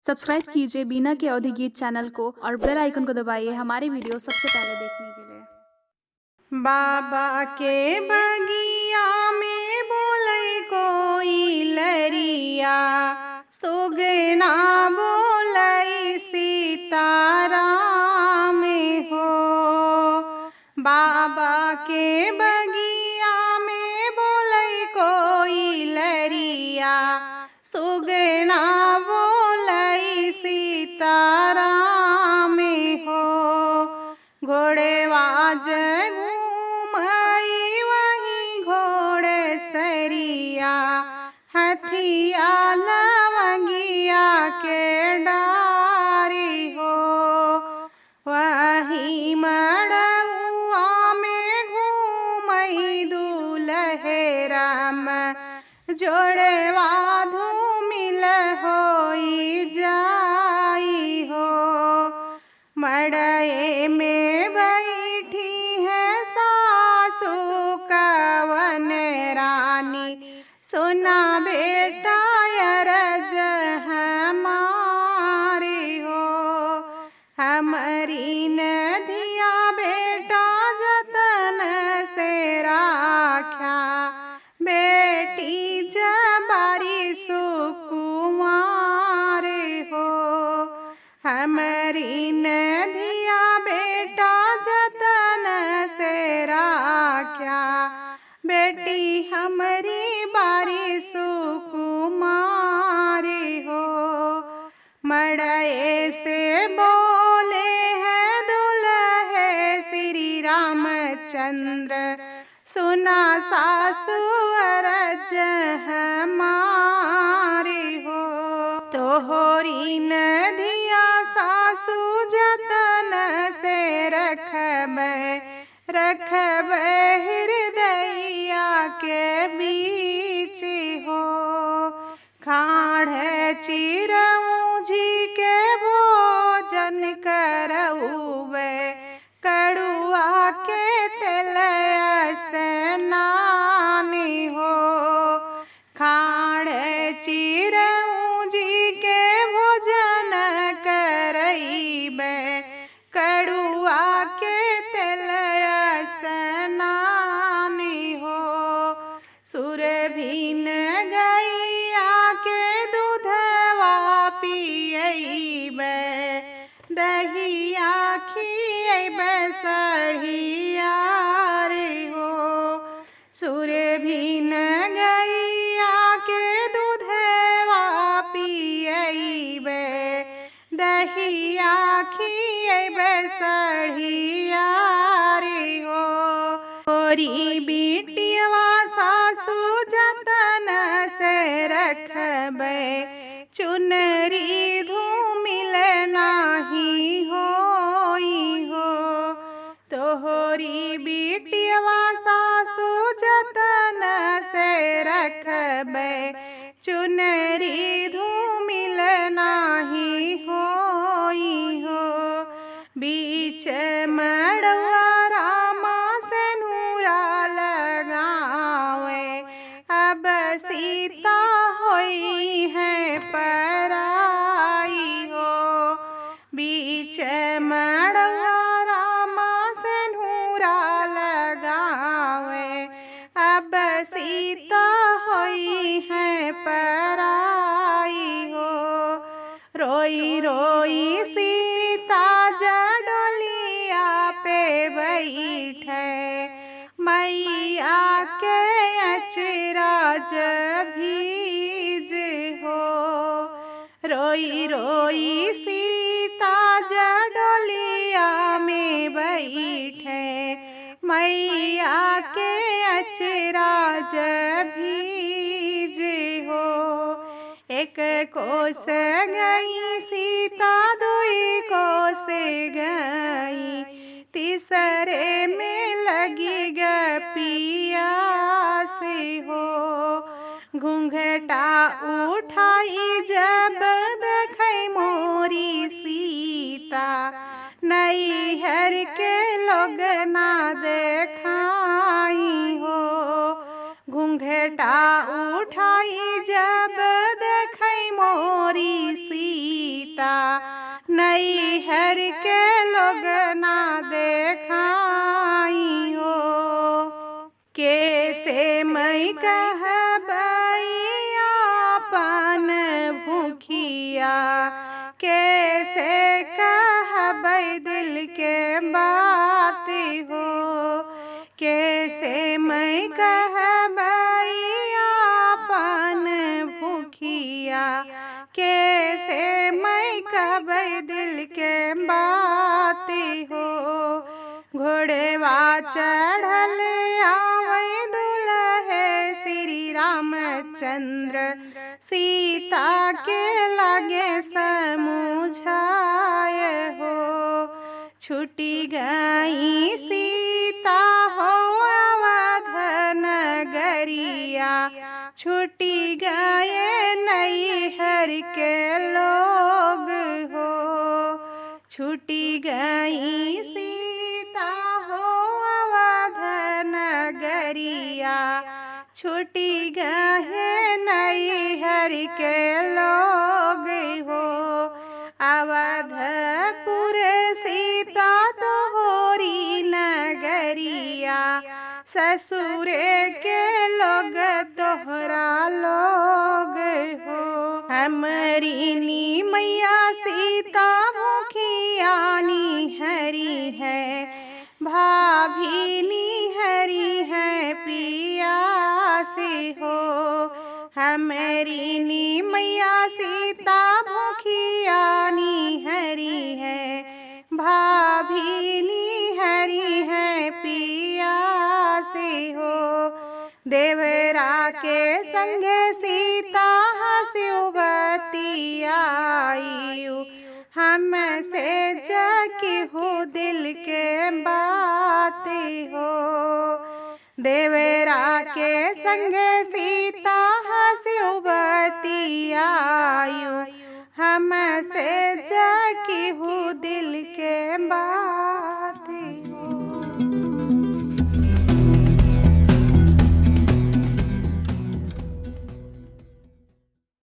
Subscribe कीजिए बीना के अवधि गीत चैनल को और बेल आइकन को दबाइए हमारी वीडियो सबसे पहले देखने के लिए। बाबा के बगिया में बोले कोई लरिया, सुगना बोले सीताराम हो। बाबा के बगिया में बोले कोई लरिया, सुगना बोले सीताराम हो। घोड़ेबाज घूमई वही घोड़े सरिया, हथिया लवंगिया के डारी हो। वही मड़ुआ में घूमई दुलहेराम, जोड़वा धूमिल होई जाई हो। मड़ए में बैठी है सासू कवन रानी, सुना बेटा अरज हमारी हो। हमारी नदिया बेटा जतन से राख्या, बेटी जबारी सुकुमारी हो। हमारी नदिया बेटा जतन से राख्या, बेटी हमारी बारी सुकुमारी हो। मड़ए से बोले हैं दुल्हे श्री रामचंद्र, सुना सासु अरज हमारी हो। तोहरी नदिया सासु जतन से रखब हृदया के बीच हो। खाड़ चिरऊ जी के भोजन करऊबे, कड़ुआ के तेलया स्नानी हो। खाड़ चिरऊ जी के भोजन करईबे, कड़ुआ के तेलया स्नानी हो। सुरभिन गैया के दूधवा पियईबे, दहिया खियईबे सढ़िया रे हो। सुरभिन गैया के दूधवा पियईबे, दहिया खियईबे सढ़िया रे हो। होरी बिटिया सासु जतन से रखबे, चुनरी धूमिल नाही होई हो। तोहरी बिटिया सासु जतन से रखबे, चुनरी धूमिल नाही होई हो। बीच मड़ुआ रामा से नूरा लगावे, अब सीता होई है पराई हो। बीच मड़ुआ रामा से नूरा लगावे, अब सीता होई है पराई हो। रोई रोई सीता जडोलिया पे बैठे, मैया के अचराज भीज हो। रोई रोई सीता जडोलिया में बैठे, मैया के अचराज भीज हो। एक कोस गई सीता, दुई कोस गई, तीसरे में लगी ग पियास हो। घूंघटा उठाई जब देखई मोरी सीता, नैहर के लोग ना देखाई हो। घूंघटा उठाई जब देखई मोरी सीता, सीता नैहर के लोग ना देखाई हो। कैसे मैं कहबई आपन भूखिया, कैसे कहबई दिल के बात हो। कैसे मैं कहबई आपन भूखिया, कैसे मैं कहबई दिल के बात हो। घोड़वा चढ़ल आवे दुल्हे श्री रामचंद्र, सीता के लगे समुझाय हो। छूटी गई सीता हो अवध नगरिया, छूटी गए नैहर के लोग हो। छूटी गई सीता हो अवध नगरिया, छूटी गए नैहर के लोग हो। अवधपुर सीता तोहरी नगरिया, ससुरे के लोग तोहरा लोग हो। हमरी नी मैया सीता मुखियानी हरी है, भाभी नी हरी है पियासी हो। हमरी नी मैया सीता मुखियानी हरी है, भाभी नी हरी है पियासी हो। देवरा के संगे सीता हंसुवती आयु, हमसे जाकी हो दिल के बात हो। देवरा के संगे सीता हंसुवती आयु, हमसे जाकी हो दिल के बात हो।